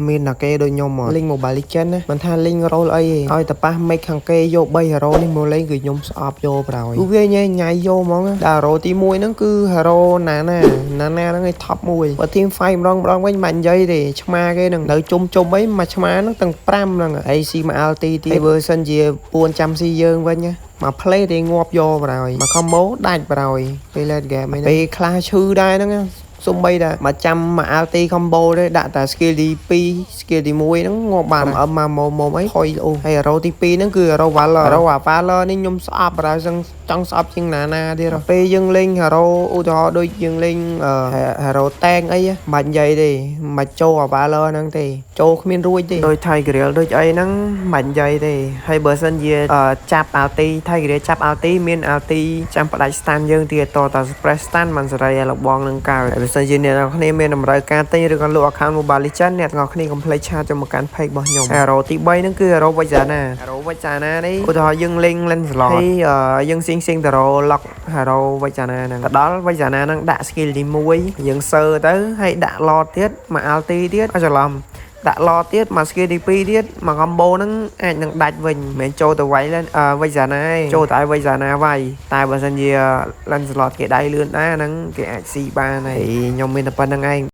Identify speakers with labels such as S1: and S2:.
S1: មានតែគេដូចខ្ញុំលេង Mobile Legends ណាមិនថាលេង role អីទេឲ្យតែប៉ះ make ខាងគេយក3 hero នេះមកលេងគឺខ្ញុំស្អប់យកប្រហើយគឺវាញ៉ៃញ៉ៃយកហ្មងតែ hero ទី1ហ្នឹងគឺ hero Nana ហ្នឹងឯង top 1បើ team fight ម្ដងវិញមិននិយាយទេឆ្មាគេនឹងនៅជុំអីមួយឆ្មាហ្នឹងទាំង5ហ្នឹងហើយស៊ីមក ulti ទៀតបើសិនជាពួនចាំស៊ីយើងវិញណាមក play ទេងាប់យកប្រហើយមក combo ដាច់ប្រហើយពេល late game ហ្នឹងពេលខ្លះឈឺដែរហ្នឹងសំបីតែមកចាំមក ulti combo ទេដាក់តែ skill ទី2 skill ទី1ហ្នឹងងាប់បានអឹមមកអីហុយអូហើយ hero ទី2ហ្នឹងគឺ hero Valor Valor នេះខ្ញុំស្អប់ប្រហើយចង់ស្អប់ជាងណាទៀតពេលយើងលេង hero ឧទាហរណ៍ដូចយើងលេង hero tank អីមិននិយាយទេមិនចូល Valor ហ្នឹងទេចូលគ្មានរួចទេដូច Tigreal ដូចអីហ្នឹងមិននិយាយទេហើយបើសិនជាចាប់ ulti Tigreal ចាប់ ulti មាន ulti ចាំផ្ដាច់ stun យើងទៀតត suppress stun មិនសេរីឲ្យលបងនឹងកើបើសិនជាអ្នកនរគ្នាមានតម្រូវការទិញឬក៏លក់ account Mobile Legends អ្នកទាំងអស់គ្នាកុំភ្លេចឆាតចូលមកកាន់ page របស់ខ្ញុំ hero ទី3ហ្នឹងគឺ hero Vexana នេះឧទាហរណ៍យើងលេង Lancelot ហើយយើងស៊ីងទៅ lock hero Vexana ហ្នឹងទៅដល់ Vexana ហ្នឹងដាក់ skill ទី1យើងសើទៅហើយដាក់ lord ទៀតមក ulti ទៀតអត់ច្រឡំដាក់ lord ទៀតមក skill ទី2ទៀតមក combo ហ្នឹងអាចនឹងដាច់វិញមិនមែនចូលទៅវាយ Vexana ទេចូលតែ Vexana វាយតែបើសិនជា Lancelot គេដៃលឿនដែរហ្នឹងគេអាចស៊ីបានហើយខ្ញុំមានតែប៉ុណ្្នឹងឯង